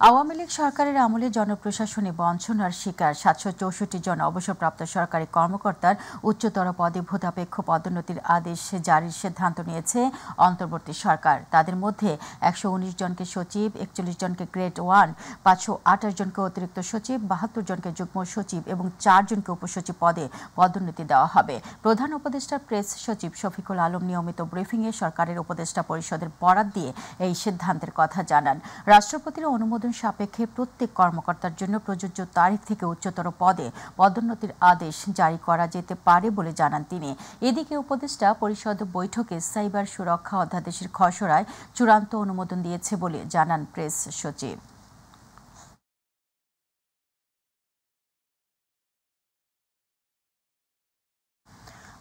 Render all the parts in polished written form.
আওয়ামী লীগ সরকারের আমলে জনপ্রশাসনে বঞ্চনার শিকার ৭৬৪ জন অবসরপ্রাপ্ত সরকারি কর্মকর্তার উচ্চতর পদে ভূতাপেক্ষ পদোন্নতির আদেশ জারির সিদ্ধান্ত নিয়েছে অন্তর্বর্তী সরকার। তাদের মধ্যে ১১৯ জনকে সচিব, ৪১ জনকে গ্রেড 1, ৫২৮ জনকে অতিরিক্ত সচিব, ৭২ জনকে যুগ্ম সচিব এবং ৪ জনকে উপসচিব পদে পদোন্নতি দেওয়া হবে। প্রধান উপদেষ্টা প্রেস সচিব শফিকুল আলম নিয়মিত ব্রিফিংয়ে সরকারের উপদেষ্টা পরিষদের বরাত দিয়ে এই সিদ্ধান্তের কথা জানান। রাষ্ট্রপতির অনুমোদন সাপেক্ষে প্রত্যেক কর্মকর্তার জন্য প্রযোজ্য তারিখ থেকে উচ্চতর পদে পদোন্নতির আদেশ জারি করা যেতে পারে বলে জানান তিনি। এদিকে উপদেষ্টা পরিষদ বৈঠকে সাইবার সুরক্ষা অধ্যাদেশের খসড়ায় চূড়ান্ত অনুমোদন দিয়েছে বলে জানান প্রেস সচিব।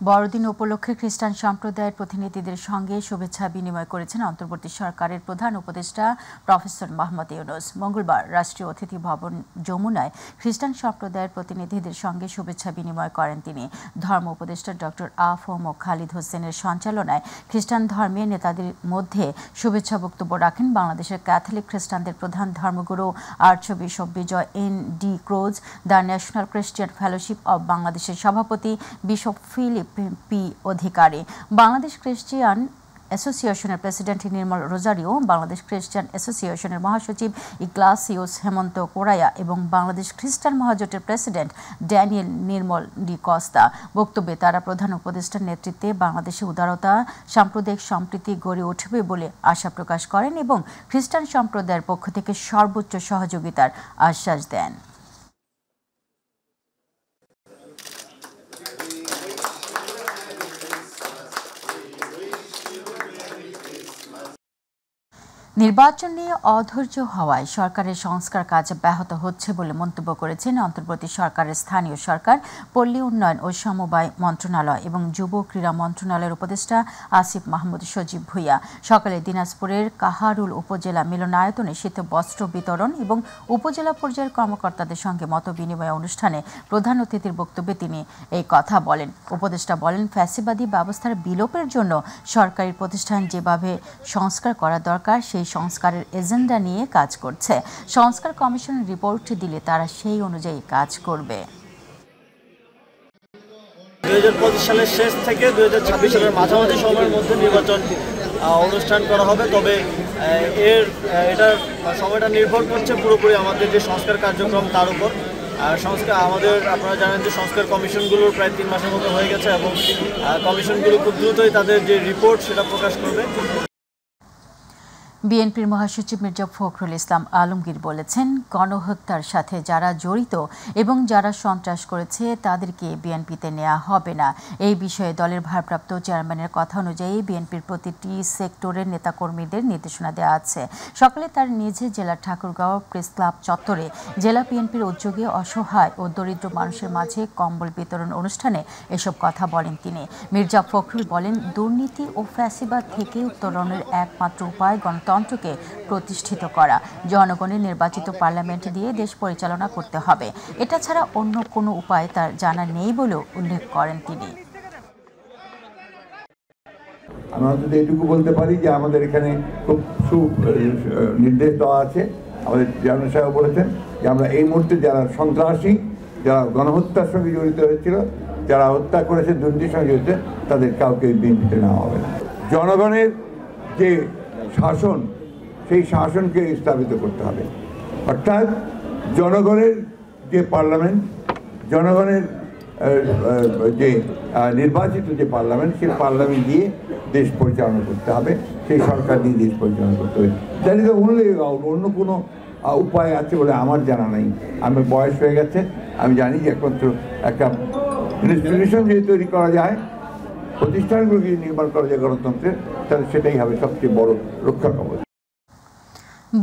বড়দিন উপলক্ষে খ্রিস্টান সম্প্রদায়ের প্রতিনিধিদের সঙ্গে শুভেচ্ছা বিনিময় করেছেন অন্তর্বর্তী সরকারের প্রধান উপদেষ্টা প্রফেসর মোহাম্মদ ইউনূস। মঙ্গলবার রাষ্ট্রীয় অতিথি ভবন যমুনায় খ্রিস্টান সম্প্রদায়ের প্রতিনিধিদের সঙ্গে শুভেচ্ছা বিনিময় করেন তিনি। ধর্ম উপদেষ্টা ডক্টর আ.ফ.ম. খালিদ হোসেনের সঞ্চালনায় খ্রিস্টান ধর্মীয় নেতাদের মধ্যে শুভেচ্ছা বক্তব্য রাখেন বাংলাদেশের ক্যাথলিক খ্রিস্টানদের প্রধান ধর্মগুরু archbishop Bejoy N D. Cruze, the national Christian fellowship of বাংলাদেশের সভাপতি bishop Philip P Adhikari, Bangladesh Christian অ্যাসোসিয়েশনের president Nirmal Rozario, Bangladesh Christian অ্যাসোসিয়েশনের মহাসচিব ইগলাসিওস হেমন্ত কোরায়া এবং বাংলাদেশ খ্রিস্টান মহাজোটের president Daniel Nirmal D'Costa. বক্তব্যে তারা প্রধান উপদেষ্টার নেতৃত্বে বাংলাদেশে উদারতা, সাম্প্রদায়িক সম্প্রীতি গড়ে উঠবে বলে আশা প্রকাশ করেন এবং খ্রিস্টান সম্প্রদায়ের পক্ষ থেকে সর্বোচ্চ সহযোগিতার আশ্বাস দেন। নির্বাচন নিয়ে অধৈর্য হওয়ায় সরকারের সংস্কার কাজ ব্যাহত হচ্ছে বলে মন্তব্য করেছেন অন্তর্বর্তী সরকারের স্থানীয় সরকার, পল্লী উন্নয়ন ও সমবায় মন্ত্রণালয় এবং যুব ক্রীড়া মন্ত্রণালয়ের উপদেষ্টা আসিফ মাহমুদ সজীব ভুঁইয়া। সকালে দিনাজপুরের কাহারুল উপজেলা মিলনায়তনে শীত বস্ত্র বিতরণ এবং উপজেলা পর্যায়ের কর্মকর্তাদের সঙ্গে মতবিনিময় অনুষ্ঠানে প্রধান অতিথির বক্তব্যে তিনি এই কথা বলেন। উপদেষ্টা বলেন, ফ্যাসিবাদী ব্যবস্থার বিলোপের জন্য সরকারি প্রতিষ্ঠান যেভাবে সংস্কার করা দরকার সেই সংস্কারের এজেন্ডা নিয়ে কাজ করছে। সংস্কার কমিশনের রিপোর্ট দিলে তারা সেই অনুযায়ী কাজ করবে। 2025 সালের শেষ থেকে 2026 সালের মাঝামাঝি সময়ের মধ্যে নির্বাচন অনুষ্ঠান করা হবে। তবে এটার সময়টা নির্ভর করছে পুরোপুরি আমাদের যে সংস্কার কার্যক্রম তার উপর। আপনারা জানেন যে সংস্কার কমিশনগুলোর প্রায় 3 মাসের মতো হয়ে গেছে এবং কমিশনগুলো খুব দ্রুতই তাদের যে রিপোর্ট সেটা প্রকাশ করবে। বিএনপির মহাসচিব মির্জা ফখরুল ইসলাম আলমগীর বলেছেন, গণহত্যার সাথে যারা জড়িত এবং যারা সন্ত্রাস করেছে তাদেরকে বিএনপিতে নেওয়া হবে না। এই বিষয়ে দলের ভারপ্রাপ্ত চেয়ারম্যানের কথা অনুযায়ী বিএনপির প্রতিটি সেক্টরের নেতাকর্মীদের নির্দেশনা দেওয়া আছে। সকালে তার নিজ জেলা ঠাকুরগাঁও প্রেস ক্লাব চত্বরে জেলা বিএনপির উদ্যোগে অসহায় ও দরিদ্র মানুষের মাঝে কম্বল বিতরণ অনুষ্ঠানে এসব কথা বলেন তিনি। মির্জা ফখরুল বলেন, দুর্নীতি ও ফ্যাসিবাদ থেকে উত্তরণের একমাত্র উপায় গণতন্ত্রকে প্রতিষ্ঠিত করা। জনগণের নির্বাচিত পার্লামেন্ট দিয়ে দেশ পরিচালনা করতে হবে। এটা ছাড়া অন্য কোনো উপায় তার জানা নেই বলেও উল্লেখ করেন তিনি। আমরা যদি এটুকু বলতে পারি যে আমাদের এখানে খুব নির্দেশ দেওয়া আছে, আমাদের চেয়ারম্যান সাহেব বলেছেন যে আমরা এই মুহূর্তে যারা সন্ত্রাসী, যারা গণহত্যার সঙ্গে জড়িত হয়েছিল, যারা হত্যা করেছে, দুর্নীতির সঙ্গে জড়িত, তাদের কাউকে বিএনপিতে নেওয়া হবে না। জনগণের যে শাসন, সেই শাসনকে স্থাপিত করতে হবে। অর্থাৎ জনগণের যে পার্লামেন্ট, জনগণের যে নির্বাচিত যে পার্লামেন্ট, সেই পার্লামেন্ট দিয়ে দেশ পরিচালনা করতে হবে, সেই সরকার দিয়ে দেশ পরিচালনা করতে হবে। জানি তো অন্য কোনো উপায় আছে বলে আমার জানা নেই। আমার বয়স হয়ে গেছে, আমি জানি যে একমাত্র একটা ইনস্টিটিউশন যদি তৈরি করা যায়, প্রতিষ্ঠানগুলো যদি নির্মাণ করা যায় গণতন্ত্রের, তাহলে সেটাই হবে সবচেয়ে বড় রক্ষা কবচ।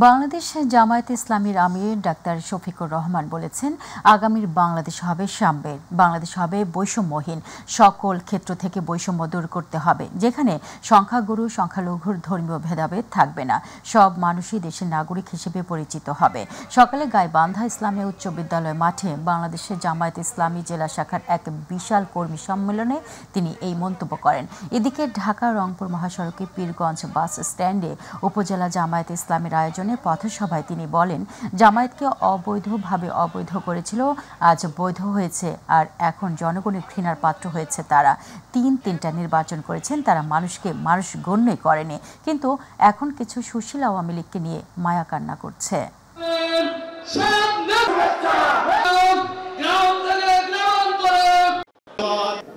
বাংলাদেশ জামায়াতে ইসলামীর আমির ডাক্তার শফিকুর রহমান বলেছেন, আগামীর বাংলাদেশ হবে সাম্যের, বাংলাদেশ হবে বৈষম্যহীন। সকল ক্ষেত্র থেকে বৈষম্য দূর করতে হবে, যেখানে সংখ্যাগুরু সংখ্যালঘুর ধর্মীয় ভেদাভেদ থাকবে না। সব মানুষই দেশের নাগরিক হিসেবে পরিচিত হবে। সকালে গাইবান্ধা ইসলামিয়া উচ্চ বিদ্যালয় মাঠে বাংলাদেশের জামায়াতে ইসলামী জেলা শাখার এক বিশাল কর্মী সম্মেলনে তিনি এই মন্তব্য করেন। এদিকে ঢাকা রংপুর মহাসড়কে পীরগঞ্জ বাস স্ট্যান্ডে উপজেলা জামায়াতে ইসলামীর আয়োজনে আয়োজনে পথসভায় তিনি বলেন, জামায়াতকে অবৈধভাবে অবৈধ করেছিল, আজ বৈধ হয়েছে, আর এখন জনগণের ঘৃণার পাত্র হয়েছে তারা। তিনটা নির্বাচন করেছেন, তারা মানুষকে মানুষ গণ্যই করেনি, কিন্তু এখন কিছু সুশীল আওয়ামী লীগকে নিয়ে মায়া কান্না করছে।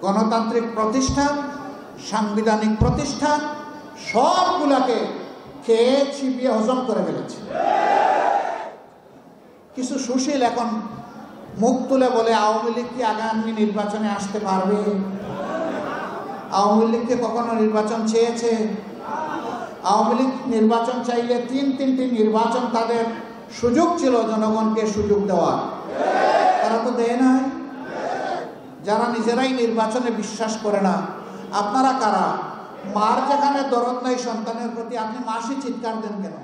গণতান্ত্রিক প্রতিষ্ঠান, সাংবিধানিক প্রতিষ্ঠান সবগুলাকে খেয়ে চিবিয়ে হজম করে ফেলেছে। কিছু সুশীল এখন মুখ তুলে বলে আওয়ামী লীগ কি আগামী নির্বাচনে আসতে পারবে? আওয়ামী লীগকে কখনো নির্বাচন চেয়েছে? আওয়ামী লীগ নির্বাচন চাইলে তিনটি নির্বাচন তাদের সুযোগ ছিল জনগণকে সুযোগ দেওয়ার, তারা তো দেয় নাই। যারা নিজেরাই নির্বাচনে বিশ্বাস করে না, আপনারা কারা? মার যেখানে দরদ নাই সন্তানের প্রতি, আপনি মাসি চিৎকার দেন কেন?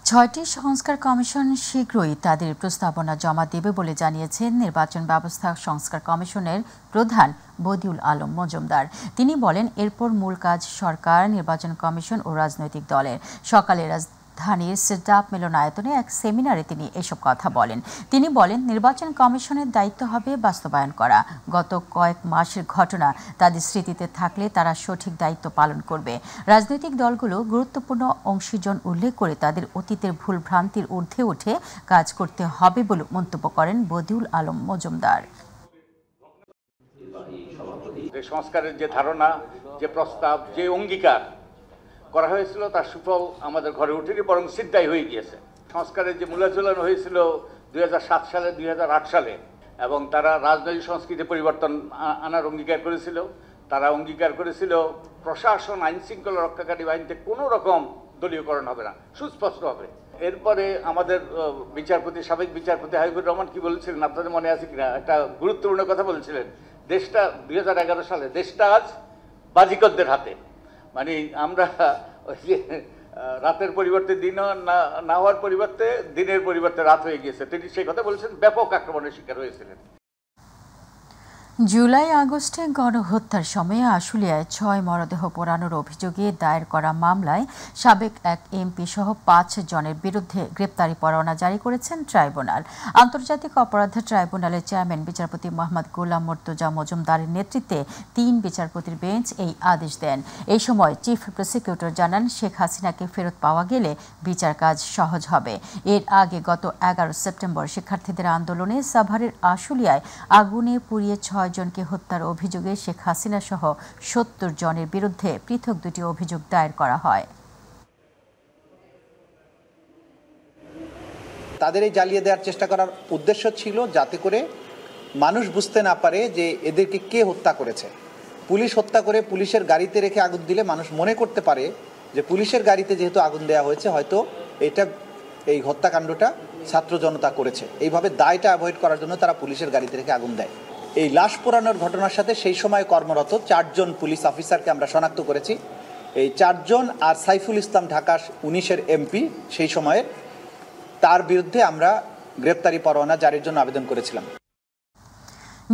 ৬টি সংস্কার কমিশন শীঘ্রই তাদের প্রস্তাবনা জমা দেবে বলে জানিয়েছেন নির্বাচন ব্যবস্থা সংস্কার কমিশনের প্রধান বদিউল আলম মজুমদার। তিনি বলেন, এরপর মূল কাজ সরকার, নির্বাচন কমিশন ও রাজনৈতিক দলের। সকালে রাজধানীর সিডাপ মিলনায়তনে এক সেমিনারে তিনি এসব কথা বলেন। তিনি বলেন, নির্বাচন কমিশনের দায়িত্ব হবে বাস্তবায়ন করা। গত কয়েক মাসের ঘটনা তাদের স্মৃতিতে থাকলে তারা সঠিক দায়িত্ব পালন করবে। রাজনৈতিক দলগুলো গুরুত্বপূর্ণ অংশীজন উল্লেখ করে তাদের অতীতের ভুল ভ্রান্তির ঊর্ধ্বে উঠে কাজ করতে হবে বলে মন্তব্য করেন বদিউল আলম মজুমদার। সংস্কারের যে ধারণা, যে প্রস্তাব, যে অঙ্গীকার করা হয়েছিল তার সুফল আমাদের ঘরে উঠেনি, বরং সিদ্ধাই হয়ে গিয়েছে। সংস্কারের যে মূল্যাচলন হয়েছিল 2007 সালে 2008 সালে, এবং তারা রাজনৈতিক সংস্কৃতি পরিবর্তন আনার অঙ্গীকার করেছিল। তারা অঙ্গীকার করেছিল প্রশাসন, আইন শৃঙ্খলা রক্ষাকারী বাহিনীতে কোনো রকম দলীয়করণ হবে না, সুস্পষ্ট হবে। এরপরে আমাদের বিচারপতি, সাবেক বিচারপতি হাবিবুর রহমান কি বলেছিলেন আপনাদের মনে আছে কিনা? একটা গুরুত্বপূর্ণ কথা বলেছিলেন, দেশটা 2011 সালে দেশটা আজ বাজিকরদের হাতে। মানে আমরা রাতের পরিবর্তে দিন না হওয়ার পরিবর্তে দিনের পরিবর্তে রাত হয়ে গিয়েছে। তিনি সেই কথা বলেছেন, ব্যাপক আক্রমণের শিকার হয়েছিলেন। জুলাই আগস্টে গণহত্যার সময় আশুলিয়ায় 6 মরদেহ পোড়ানোর অভিযোগে দায়ের করা মামলায় সাবেক এক এমপি সহ 5 জনের বিরুদ্ধে গ্রেপ্তারি পরোয়ানা জারি করেছেন ট্রাইব্যুনাল। আন্তর্জাতিক অপরাধ ট্রাইব্যুনালের চেয়ারম্যান বিচারপতি মোহাম্মদ গোলাম মুর্তজা মজুমদারের নেতৃত্বে 3 বিচারপতির বেঞ্চ এই আদেশ দেন। এই সময় চিফ প্রসিকিউটর জানান, শেখ হাসিনাকে ফেরত পাওয়া গেলে বিচার কাজ সহজ হবে। এর আগে গত 11 সেপ্টেম্বর শিক্ষার্থীদের আন্দোলনে সাভারের আশুলিয়ায় আগুনে পুড়িয়ে 6 জনকে হত্যার অভিযোগে শেখ হাসিনা সহ 70 জনের বিরুদ্ধে পৃথক 2টি অভিযোগ দায়ের করা হয়। তাদের এই জ্বালিয়ে দেওয়ার চেষ্টা করার উদ্দেশ্য ছিল যাতে করে মানুষ বুঝতে না পারে যে এদেরকে কে হত্যা করেছে। পুলিশ হত্যা করে পুলিশের গাড়িতে রেখে আগুন দিলে মানুষ মনে করতে পারে যে পুলিশের গাড়িতে যেহেতু আগুন দেওয়া হয়েছে, হয়তো এই হত্যাকাণ্ডটা ছাত্র জনতা করেছে। এইভাবে দায়টা অ্যাভয়েড করার জন্য তারা পুলিশের গাড়িতে রেখে আগুন দেয়। এই লাশ পোড়ানোর ঘটনার সাথে সেই সময় কর্মরত 4 জন পুলিশ অফিসারকে আমরা শনাক্ত করেছি। এই 4 জন আর সাইফুল ইসলাম ঢাকা 19-এর এমপি সেই সময়ের, তার বিরুদ্ধে আমরা গ্রেপ্তারি পরোয়ানা জারির জন্য আবেদন করেছিলাম।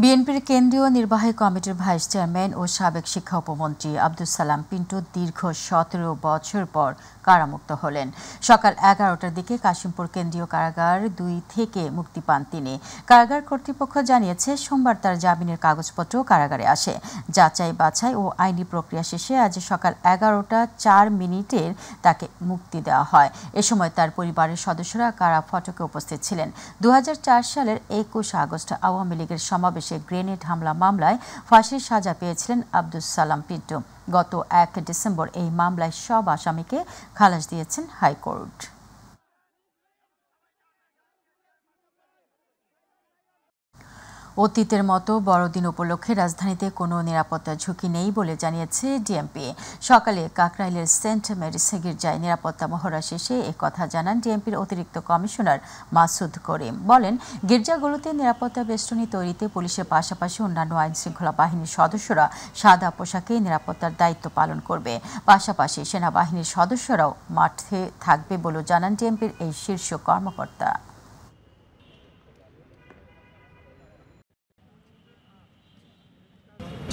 বিএনপির কেন্দ্রীয় নির্বাহী কমিটির ভাইস চেয়ারম্যান ও সাবেক শিক্ষা উপমন্ত্রী আব্দুস সালাম পিন্টু দীর্ঘ 17 বছর পর কারামুক্ত হলেন। সকাল 11টার দিকে কাশিমপুর কেন্দ্রীয় কারাগার 2 থেকে মুক্তি পান তিনি। কারাগার কর্তৃপক্ষ জানিয়েছে, সোমবার তার জামিনের কাগজপত্র কারাগারে আসে। যাচাই বাছাই ও আইনি প্রক্রিয়া শেষে আজ সকাল 11টা 4 তাকে মুক্তি দেওয়া হয়। এ সময় তার পরিবারের সদস্যরা কারা ফটকে উপস্থিত ছিলেন। 2004 সালের 21 আগস্ট আওয়ামী লীগের সমাবেশে গ্রেনেড হামলা মামলায় ফাঁসির সাজা পেয়েছিলেন আব্দুস সালাম পিন্টু। গত 1 ডিসেম্বর এই মামলায় সব আসামিকে খালাস দিয়েছেন হাইকোর্ট। অতীতের মতো বড়দিন উপলক্ষে রাজধানীতে কোনো নিরাপত্তা ঝুঁকি নেই বলে জানিয়েছে ডিএমপি। সকালে কাকরাইলের সেন্ট মেরিস গির্জায় নিরাপত্তা মহড়া শেষে কথা জানান ডিএমপির অতিরিক্ত কমিশনার মাসুদ করিম। বলেন, গির্জাগুলোতে নিরাপত্তা বেষ্টনী তৈরিতে পুলিশের পাশাপাশি অন্যান্য আইনশৃঙ্খলা বাহিনীর সদস্যরা সাদা পোশাকে নিরাপত্তার দায়িত্ব পালন করবে। পাশাপাশি সেনাবাহিনীর সদস্যরাও মাঠে থাকবে বলে জানান ডিএমপির এই শীর্ষ কর্মকর্তা।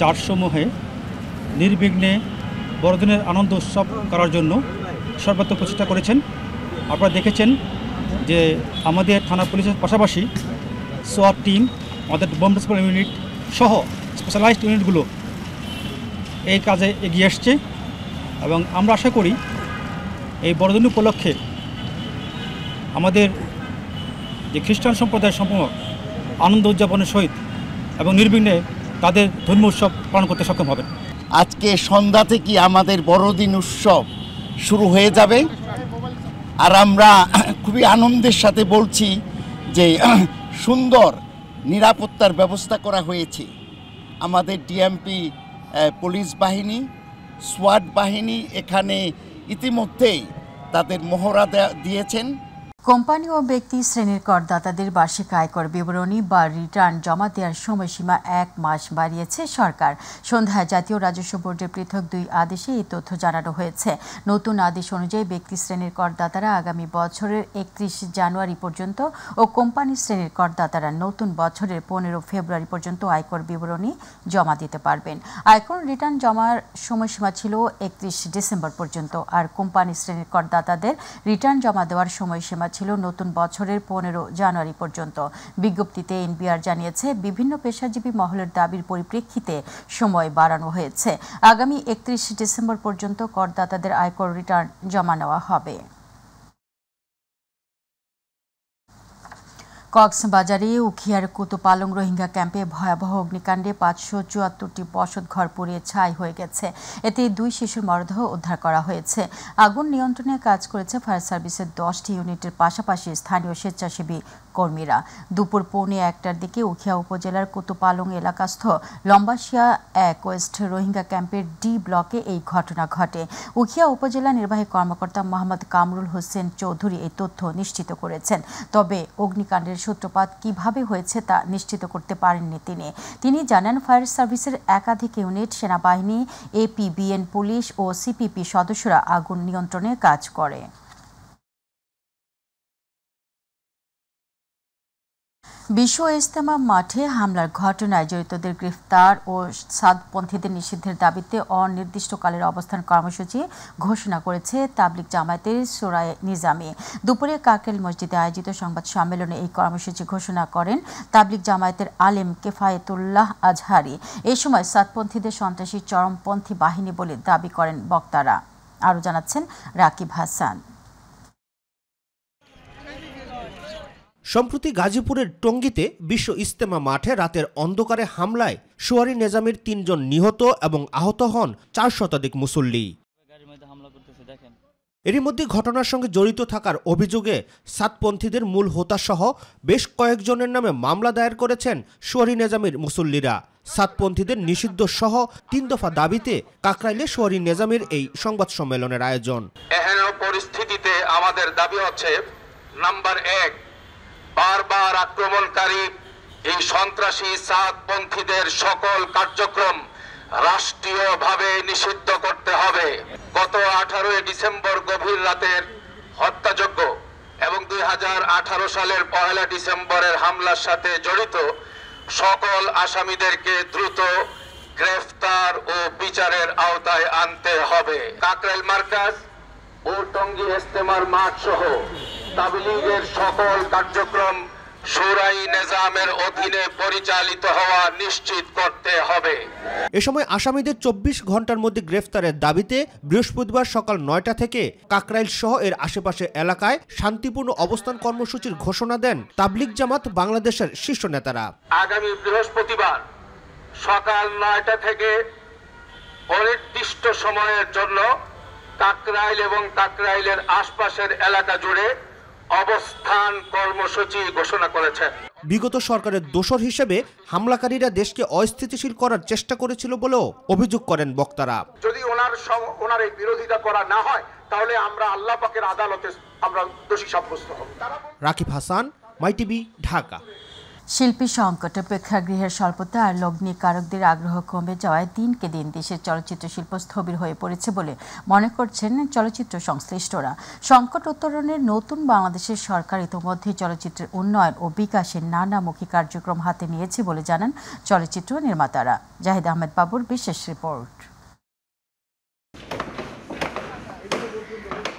চার্চসমূহে নির্বিঘ্নে বড়দিনের আনন্দ উৎসব করার জন্য সর্বাত্মক প্রচেষ্টা করেছেন। আপনারা দেখেছেন যে আমাদের থানা পুলিশের পাশাপাশি সোয়াট টিম, আমাদের বোম ডিসপোজাল ইউনিট সহ স্পেশালাইজড ইউনিটগুলো এই কাজে এগিয়ে আসছে এবং আমরা আশা করি এই বড়দিন উপলক্ষে আমাদের যে খ্রিস্টান সম্প্রদায়ের সম্পূর্ণ আনন্দ উদযাপনের সহিত এবং নির্বিঘ্নে তাদের ধর্মীয় উৎসব পালন করতে সক্ষম হবেন। আজকে সন্ধ্যা থেকে আমাদের বড়দিন উৎসব শুরু হয়ে যাবে, আর আমরা খুবই আনন্দের সাথে বলছি যে সুন্দর নিরাপত্তার ব্যবস্থা করা হয়েছে। আমাদের ডিএমপি পুলিশ বাহিনী, সোয়াট বাহিনী এখানে ইতিমধ্যেই তাদের মহড়া দিয়েছেন। কোম্পানি ও ব্যক্তি শ্রেণীর করদাতাদের বার্ষিক আয়কর বিবরণী বা রিটার্ন জমা দেওয়ার সময়সীমা 1 মাস বাড়িয়েছে সরকার। সন্ধ্যায় জাতীয় রাজস্ব বোর্ডের পৃথক 2 আদেশে এই তথ্য জানানো হয়েছে। নতুন আদেশ অনুযায়ী ব্যক্তি শ্রেণীর করদাতারা আগামী বছরের 31 জানুয়ারি পর্যন্ত ও কোম্পানি শ্রেণীর করদাতারা নতুন বছরের 15 ফেব্রুয়ারি পর্যন্ত আয়কর বিবরণী জমা দিতে পারবেন। আয়কর রিটার্ন জমার সময়সীমা ছিল 31 ডিসেম্বর পর্যন্ত, আর কোম্পানি শ্রেণীর করদাতাদের রিটার্ন জমা দেওয়ার সময়সীমা ছিল নতুন বছরের 15 জানুয়ারি পর্যন্ত। বিজ্ঞপ্তিতে এনবিআর জানিয়েছে বিভিন্ন পেশাজীবী মহলের দাবির পরিপ্রেক্ষিতে সময় বাড়ানো হয়েছে। আগামী 31 ডিসেম্বর পর্যন্ত করদাতাদের আয়কর রিটার্ন জমা নেওয়া হবে। কক্সবাজারে উখিয়ার কুতুপালং রোহিঙ্গা ক্যাম্পে ভয়াবহ অগ্নিকাণ্ডে 574টি বসতঘর পুড়িয়ে ছাই হয়ে গেছে। এতে 2 শিশুর মরদেহ উদ্ধার করা হয়েছে। আগুন নিয়ন্ত্রণে কাজ করেছে ফায়ার সার্ভিসের 10টি ইউনিটের পাশাপাশি স্থানীয় স্বেচ্ছাসেবী কর্মীরা। দুপুর 1:15টার দিকে উখিয়া উপজেলার কুতুপালং এলাকাস্থ লম্বাসিয়া 1 ওয়েস্ট রোহিঙ্গা ক্যাম্পের ডি ব্লকে এই ঘটনা ঘটে। উখিয়া উপজেলা নির্বাহী কর্মকর্তা মোহাম্মদ কামরুল হোসেন চৌধুরী এই তথ্য নিশ্চিত করেছেন। তবে অগ্নিকাণ্ডের সূত্রপাত কিভাবে হয়েছে তা নিশ্চিত করতে পারেননি তিনি জানান, ফায়ার সার্ভিসের একাধিক ইউনিট, সেনাবাহিনী, এপিবিএন পুলিশ ও সিপিপি সদস্যরা আগুন নিয়ন্ত্রণে কাজ করে। বিশ্ব ইজতেমা মাঠে হামলার ঘটনায় জড়িতদের গ্রেফতার ও সাদপন্থীদের নিষিদ্ধের দাবিতে অনির্দিষ্টকালের অবস্থান কর্মসূচি ঘোষণা করেছে তাবলিগ জামায়াতের সূরায়ে নিজামী। দুপুরে কাকরাইল মসজিদে আয়োজিত সংবাদ সম্মেলনে এই কর্মসূচি ঘোষণা করেন তাবলিগ জামায়াতের আলেম কেফায়েতুল্লাহ আজহারি। এই সময় সাদপন্থীদের সন্ত্রাসী চরমপন্থী বাহিনী বলে দাবি করেন বক্তারা। আরও জানাচ্ছেন রাকিব হাসান। সম্প্রতি গাজীপুরের টঙ্গীতে বিশ্ব ইজতেমা মাঠে রাতের অন্ধকারে হামলায় সূরায়ে নিজামীর 3 জন নিহত এবং আহত হন 4 শতাধিক মুসল্লি। এরই মধ্যে ঘটনার সঙ্গে জড়িত থাকার অভিযোগে সাতপন্থীদের মূল হোতাসহ বেশ কয়েকজনের নামে মামলা দায়ের করেছেন সূরায়ে নিজামীর মুসল্লিরা। সাতপন্থীদের নিষিদ্ধ সহ 3 দফা দাবিতে কাকরাইলে সূরায়ে নিজামীর এই সংবাদ সম্মেলনের আয়োজন। এহেন পরিস্থিতিতে আমাদের দাবি হচ্ছে, নাম্বার 1, বারবার আক্রমণকারী এই সন্ত্রাসী সাতপন্থীদের সকল কার্যক্রম রাষ্ট্রীয়ভাবে নিষিদ্ধ করতে হবে। গত 18 ডিসেম্বর গভীর রাতের হত্যাযজ্ঞ এবং 2018 সালের 1 ডিসেম্বরের হামলার সাথে জড়িত সকল আসামিদেরকে দ্রুত গ্রেফতার ও বিচারের আওতায় আনতে হবে। কাকরাইল মার্কাজ ও টঙ্গী ইজতেমার মাঠ সহ তাবলীগের সকল কার্যক্রম সূরায়ে নিজামের অধীনে পরিচালিত হওয়া নিশ্চিত করতে হবে। এ সময় আসামিদের 24 ঘন্টার মধ্যে গ্রেফতারের দাবিতে বৃহস্পতিবার সকাল 9টা থেকে কাকরাইল সহ এর আশেপাশে এলাকায় শান্তিপূর্ণ অবস্থান কর্মসূচির ঘোষণা দেন তাবলীগ জামাত বাংলাদেশের শীর্ষ নেতারা। আগামী বৃহস্পতিবার সকাল 9টা থেকে অনির্দিষ্ট সময়ের জন্য কাকরাইল এবং কাকরাইলের আশপাশের এলাকা জুড়ে অবস্থান কর্মসূচি ঘোষণা করেছে। বিগত সরকারের দোসর হিসেবে হামলাকারীরা দেশকে অস্থিতিশীল করার চেষ্টা করেছিল বলেও অভিযোগ করেন বক্তারা। যদি ওনার এই বিরোধিতা করা না হয় তাহলে আমরা আল্লাহ পাকের আদালতে আমরা দোষী সাব্যস্ত হব। রাকিব হাসান, মাই টিভি, ঢাকা। শিল্পী সংকট, প্রেক্ষাগৃহের স্বল্পতা আর লগ্নিকারকদের আগ্রহ কমে যাওয়ায় দিনকে দিন দেশের চলচ্চিত্র শিল্প স্থবির হয়ে পড়েছে বলে মনে করছেন চলচ্চিত্র সংশ্লিষ্টরা। সংকট উত্তরণের নতুন বাংলাদেশের সরকার ইতিমধ্যে চলচ্চিত্রের উন্নয়ন ও বিকাশের নানামুখী কার্যক্রম হাতে নিয়েছে বলে জানান চলচ্চিত্র নির্মাতারা। জাহিদ আহমেদ বাবুর বিশেষ রিপোর্ট।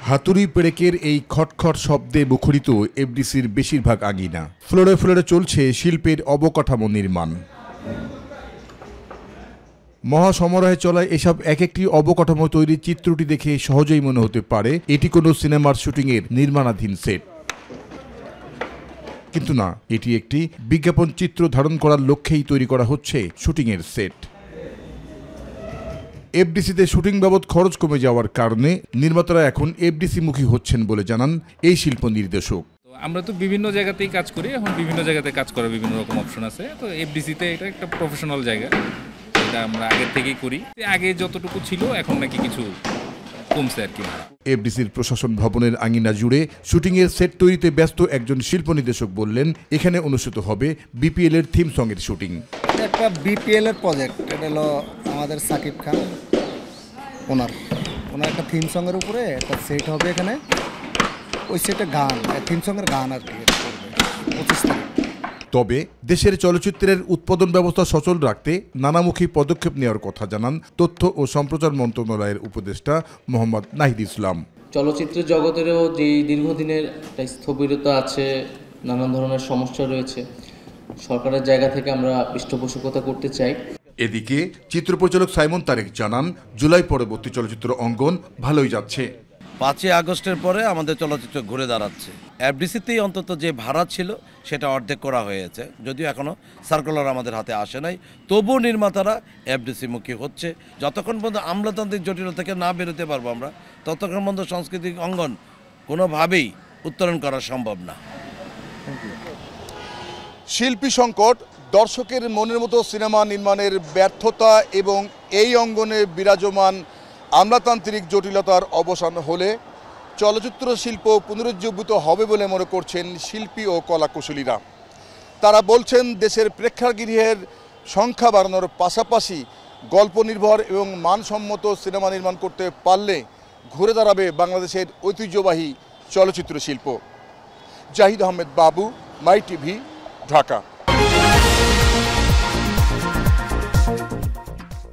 হাতুড়ি পেরেকের এই খটখট শব্দে মুখরিত এফডিসির বেশিরভাগ আঙিনা। ফ্লোরে ফ্লোরে চলছে শিল্পের অবকাঠামো নির্মাণ। মহাসমারোহে চলা এসব এক একটি অবকাঠামো তৈরির চিত্রটি দেখে সহজেই মনে হতে পারে এটি কোনো সিনেমার শুটিংয়ের নির্মাণাধীন সেট, কিন্তু না, এটি একটি বিজ্ঞাপন চিত্র ধারণ করার লক্ষ্যেই তৈরি করা হচ্ছে শুটিংয়ের সেট। এফডিসিতে শুটিং বাবদ খরচ কমে যাওয়ার কারণে নির্মাতারা এখন এফডিসি মুখী হচ্ছেন বলে জানান এই শিল্প নির্দেশক। আমরা তো বিভিন্ন জায়গাতেই কাজ করি, এখন বিভিন্ন জায়গাতে কাজ করার বিভিন্ন রকম অপশন আছে। তো এফডিসিতে এটা একটা প্রফেশনাল জায়গা, এটা আমরা আগের থেকেই করি। আগে যতটুকু ছিল এখন নাকি কিছু কমছে আর কি। এফডিসির প্রশাসন ভবনের আঙিনা জুড়ে শুটিংয়ের সেট তৈরিতে ব্যস্ত একজন শিল্প নির্দেশক বললেন, এখানে অনুষ্ঠিত হবে বিপিএল এর থিম সং এর শুটিং। একটা বিপিএল এর প্রজেক্ট, এটা হলো আমাদের সাকিব খান ওনার একটা থিম সং এর উপরে একটা সেট হবে এখানে। ওই সেটে গান, থিম সং এর গান আর কি 25 তারিখ। তবে দেশের চলচ্চিত্রের উৎপাদন ব্যবস্থা সচল রাখতে নানামুখী পদক্ষেপ নেওয়ার কথা জানান তথ্য ও সম্প্রচার মন্ত্রণালয়ের উপদেষ্টা মোহাম্মদ নাহিদ ইসলাম। চলচ্চিত্র জগতেরও যে দীর্ঘদিনের একটা স্থবিরতা আছে, নানান ধরনের সমস্যা রয়েছে, সরকারের জায়গা থেকে আমরা পৃষ্ঠপোষকতা করতে চাই। এদিকে চিত্র পরিচালক সাইমন তারেক জানান, জুলাই পরবর্তী চলচ্চিত্র অঙ্গন ভালোই যাচ্ছে। 5ই আগস্টের পরে আমাদের চলচ্চিত্র ঘুরে দাঁড়াচ্ছে। এফডিসিতেই অন্তত যে ভাড়া ছিল সেটা অর্ধেক করা হয়েছে, যদিও এখনও সার্কুলার আমাদের হাতে আসে নাই। তবুও নির্মাতারা এফডিসি মুখী হচ্ছে। যতক্ষণ পর্যন্ত আমলাতান্ত্রিক জটিলতা থেকে না বেরোতে পারবো আমরা, ততক্ষণ পর্যন্ত সাংস্কৃতিক অঙ্গন কোনোভাবেই উত্তরণ করা সম্ভব না। শিল্পী সংকট, দর্শকের মনের মতো সিনেমা নির্মাণের ব্যর্থতা এবং এই অঙ্গনে বিরাজমান আমলাতান্ত্রিক জটিলতার অবসান হলে চলচ্চিত্র শিল্প পুনরুজ্জীবিত হবে বলে মনে করছেন শিল্পী ও কলাকুশলীরা। তারা বলছেন, দেশের প্রেক্ষাগৃহের সংখ্যা বাড়ানোর পাশাপাশি গল্প নির্ভর এবং মানসম্মত সিনেমা নির্মাণ করতে পারলে ঘুরে দাঁড়াবে বাংলাদেশের ঐতিহ্যবাহী চলচ্চিত্র শিল্প। জাহিদ আহমেদ বাবু, মাই টিভি, ঢাকা।